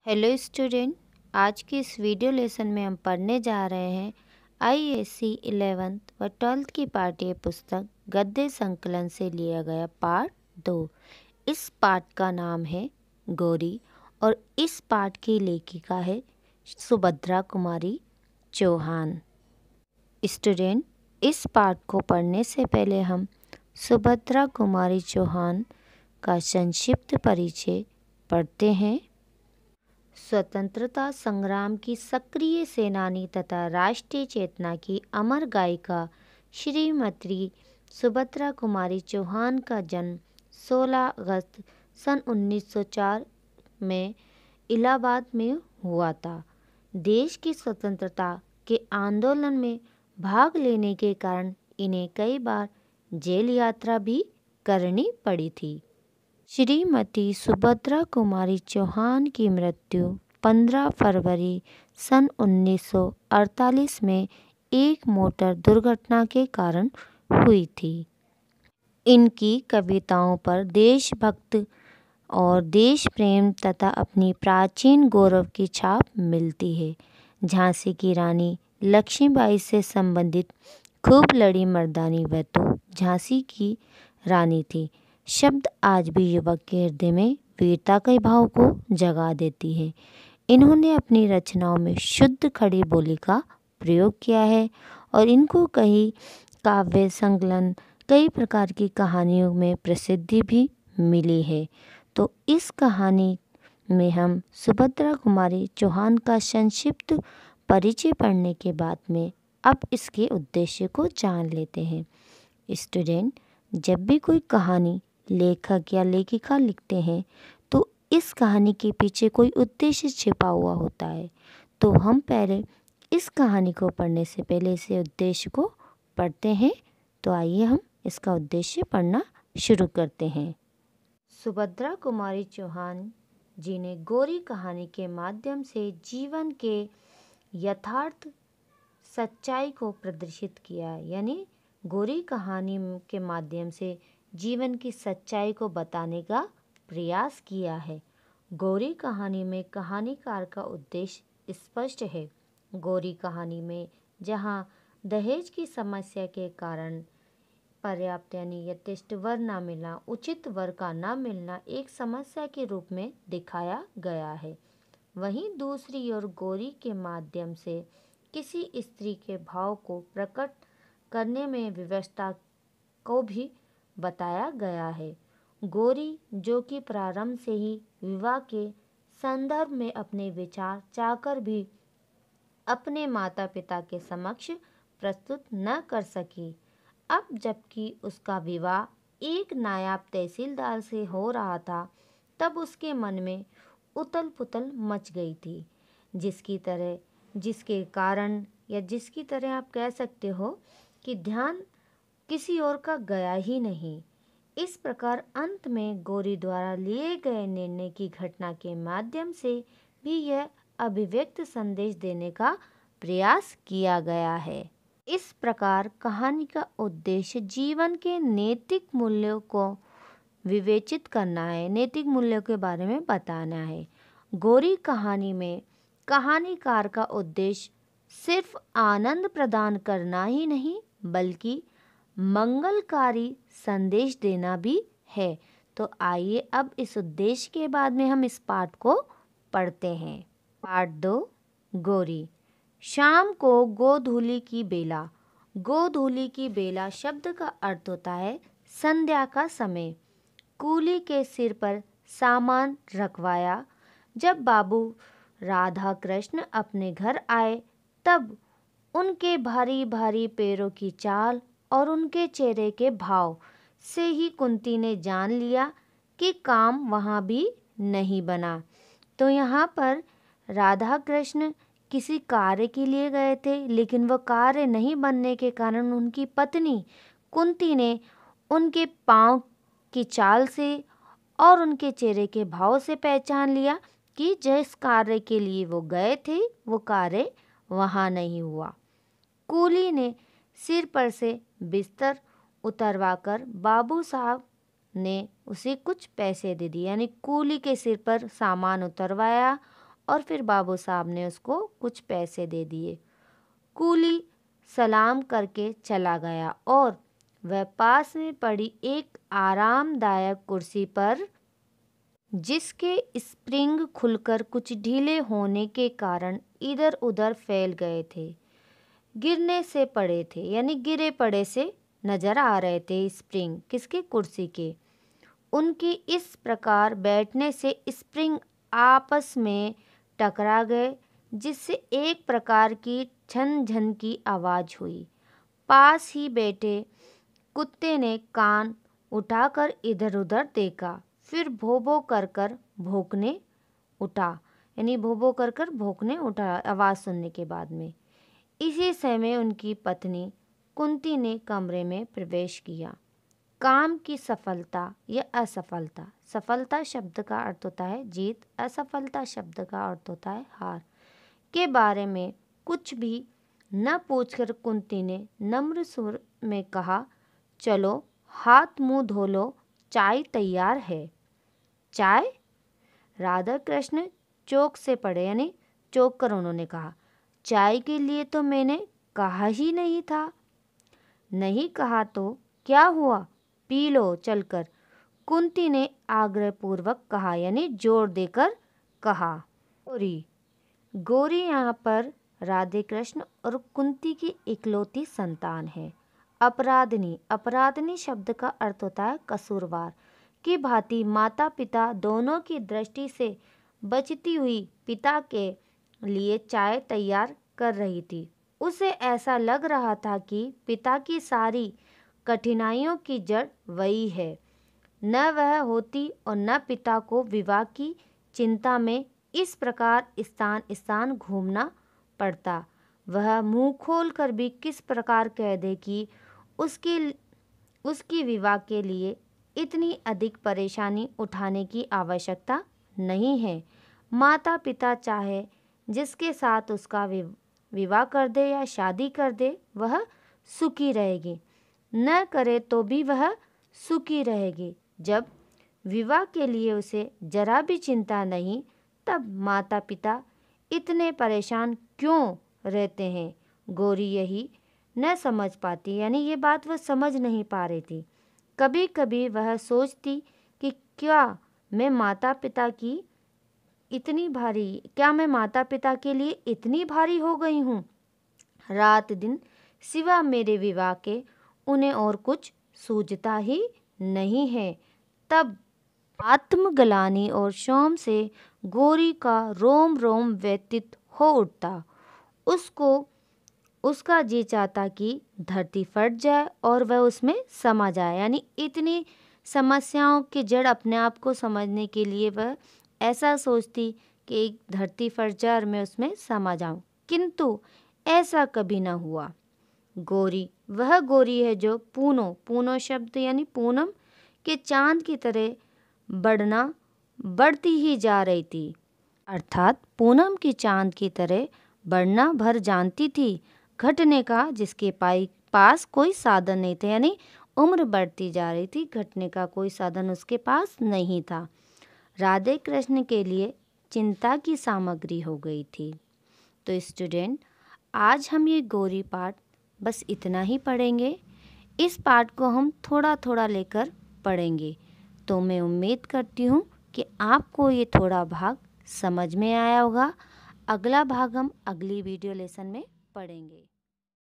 Hello student. आज के इस वीडियो लेसन में हम पढ़ने जा रहे हैं आईएएससी 11th व 12th की पाठ्य पुस्तक गद्य संकलन से लिया गया पाठ 2। इस पाठ का नाम है गौरी और इस पाठ की लेखिका है सुभद्रा कुमारी चौहान। स्टूडेंट, इस पाठ को पढ़ने से पहले हम सुभद्रा कुमारी चौहान का संक्षिप्त परिचय पढ़ते हैं। स्वतंत्रता संग्राम की सक्रिय सेनानी तथा राष्ट्रीय चेतना की अमर गायिका श्रीमती सुभद्रा कुमारी चौहान का जन्म 16 अगस्त सन 1904 में इलाहाबाद में हुआ था। देश की स्वतंत्रता के आंदोलन में भाग लेने के कारण इन्हें कई बार जेल यात्रा भी करनी पड़ी थी। श्रीमती सुभद्रा कुमारी चौहान की मृत्यु 15 फरवरी सन 1948 में एक मोटर दुर्घटना के कारण हुई थी। इनकी कविताओं पर देशभक्त और देश प्रेम तथा अपनी प्राचीन गौरव की छाप मिलती है। झांसी की रानी लक्ष्मीबाई से संबंधित खूब लड़ी मर्दानी वह तो झांसी की रानी थी शब्द आज भी युवक के हृदय में वीरता के भाव को जगा देती है। इन्होंने अपनी रचनाओं में शुद्ध खड़ी बोली का प्रयोग किया है और इनको कई काव्य संकलन कई प्रकार की कहानियों में प्रसिद्धि भी मिली है। तो इस कहानी में हम सुभद्रा कुमारी चौहान का संक्षिप्त परिचय पढ़ने के बाद में अब इसके उद्देश्य को जान लेते हैं। स्टूडेंट, जब भी कोई कहानी लेखक या लेखिका लिखते हैं तो इस कहानी के पीछे कोई उद्देश्य छिपा हुआ होता है। तो हम पहले इस कहानी को पढ़ने से पहले इसे उद्देश्य को पढ़ते हैं। तो आइए हम इसका उद्देश्य पढ़ना शुरू करते हैं। सुभद्रा कुमारी चौहान जी ने गौरी कहानी के माध्यम से जीवन के यथार्थ सच्चाई को प्रदर्शित किया है। यानी गौरी कहानी के माध्यम से जीवन की सच्चाई को बताने का प्रयास किया है। गौरी कहानी में कहानीकार का उद्देश्य स्पष्ट है। गौरी कहानी में जहां दहेज की समस्या के कारण पर्याप्त यानी यथेष्ट वर न मिलना, उचित वर का न मिलना एक समस्या के रूप में दिखाया गया है, वहीं दूसरी ओर गौरी के माध्यम से किसी स्त्री के भाव को प्रकट करने में व्यवस्था को भी बताया गया है। गौरी जो कि प्रारंभ से ही विवाह के संदर्भ में अपने विचार चाहकर भी अपने माता पिता के समक्ष प्रस्तुत न कर सकी, अब जबकि उसका विवाह एक नायाब तहसीलदार से हो रहा था, तब उसके मन में उथल पुथल मच गई थी, जिसके कारण या जिसकी तरह आप कह सकते हो कि ध्यान किसी और का गया ही नहीं। इस प्रकार अंत में गौरी द्वारा लिए गए निर्णय की घटना के माध्यम से भी यह अभिव्यक्त संदेश देने का प्रयास किया गया है। इस प्रकार कहानी का उद्देश्य जीवन के नैतिक मूल्यों को विवेचित करना है, नैतिक मूल्यों के बारे में बताना है। गौरी कहानी में कहानीकार का उद्देश्य सिर्फ आनंद प्रदान करना ही नहीं बल्कि मंगलकारी संदेश देना भी है। तो आइए अब इस उद्देश्य के बाद में हम इस पाठ को पढ़ते हैं। पाठ 2 गौरी। शाम को गोधूली की बेला। गोधूली की बेला शब्द का अर्थ होता है संध्या का समय। कूली के सिर पर सामान रखवाया। जब बाबू राधा कृष्ण अपने घर आए तब उनके भारी भारी पैरों की चाल और उनके चेहरे के भाव से ही कुंती ने जान लिया कि काम वहाँ भी नहीं बना। तो यहाँ पर राधा कृष्ण किसी कार्य के लिए गए थे, लेकिन वह कार्य नहीं बनने के कारण उनकी पत्नी कुंती ने उनके पाँव की चाल से और उनके चेहरे के भाव से पहचान लिया कि जिस कार्य के लिए वो गए थे वो कार्य वहाँ नहीं हुआ। कूली ने सिर पर से बिस्तर उतरवाकर बाबू साहब ने उसे कुछ पैसे दे दिए, यानी कूली के सिर पर सामान उतरवाया और फिर बाबू साहब ने उसको कुछ पैसे दे दिए। कूली सलाम करके चला गया और वह पास में पड़ी एक आरामदायक कुर्सी पर, जिसके स्प्रिंग खुलकर कुछ ढीले होने के कारण इधर उधर फैल गए थे, गिरने से पड़े थे, यानी गिरे पड़े से नजर आ रहे थे स्प्रिंग किसके, कुर्सी के। उनकी इस प्रकार बैठने से स्प्रिंग आपस में टकरा गए, जिससे एक प्रकार की झन झन की आवाज़ हुई। पास ही बैठे कुत्ते ने कान उठाकर इधर उधर देखा, फिर भो भो कर कर भौंकने उठा, यानी भो भो कर कर भौंकने उठा आवाज़ सुनने के बाद में। इसी समय उनकी पत्नी कुंती ने कमरे में प्रवेश किया। काम की सफलता या असफलता, सफलता शब्द का अर्थ होता है जीत, असफलता शब्द का अर्थ होता है हार, के बारे में कुछ भी न पूछकर कुंती ने नम्र सुर में कहा, चलो हाथ मुंह धो लो, चाय तैयार है। चाय? राधा कृष्ण चौंक से पड़े, यानी चौंक कर उन्होंने कहा, चाय के लिए तो मैंने कहा ही नहीं था। नहीं कहा तो क्या हुआ, पी लो चलकर, कुंती ने आग्रहपूर्वक कहा, यानी जोर देकर कहा। गौरी, गौरी यहाँ पर राधे कृष्ण और कुंती की इकलौती संतान है। अपराधनी, अपराधनी शब्द का अर्थ होता है कसूरवार, की भांति माता पिता दोनों की दृष्टि से बचती हुई पिता के लिए चाय तैयार कर रही थी। उसे ऐसा लग रहा था कि पिता की सारी कठिनाइयों की जड़ वही है। न वह होती और न पिता को विवाह की चिंता में इस प्रकार स्थान स्थान घूमना पड़ता। वह मुंह खोल कर भी किस प्रकार कह दे कि उसकी विवाह के लिए इतनी अधिक परेशानी उठाने की आवश्यकता नहीं है। माता पिता चाहे जिसके साथ उसका विवाह कर दे या शादी कर दे, वह सुखी रहेगी, न करे तो भी वह सुखी रहेगी। जब विवाह के लिए उसे जरा भी चिंता नहीं, तब माता पिता इतने परेशान क्यों रहते हैं। गौरी यही न समझ पाती, यानी ये बात वह समझ नहीं पा रही थी। कभी कभी वह सोचती कि क्या मैं माता पिता के लिए इतनी भारी हो गई हूँ। रात दिन सिवा मेरे विवाह के उन्हें और कुछ सूझता ही नहीं है। तब आत्मग्लानि और शोम से गौरी का रोम रोम व्यथित हो उठता। उसका जी चाहता कि धरती फट जाए और वह उसमें समा जाए, यानी इतनी समस्याओं की जड़ अपने आप को समझने के लिए वह ऐसा सोचती कि एक धरती फट जाए और मैं उसमें समा जाऊं, किंतु ऐसा कभी ना हुआ। गौरी वह गौरी है जो पूनो शब्द यानी पूनम के चांद की तरह बढ़ती ही जा रही थी, अर्थात पूनम की चांद की तरह बढ़ना भर जानती थी घटने का, जिसके पास कोई साधन नहीं था, यानी उम्र बढ़ती जा रही थी, घटने का कोई साधन उसके पास नहीं था। राधे कृष्ण के लिए चिंता की सामग्री हो गई थी। तो स्टूडेंट, आज हम ये गौरी पाठ बस इतना ही पढ़ेंगे। इस पाठ को हम थोड़ा थोड़ा लेकर पढ़ेंगे। तो मैं उम्मीद करती हूँ कि आपको ये थोड़ा भाग समझ में आया होगा। अगला भाग हम अगली वीडियो लेसन में पढ़ेंगे।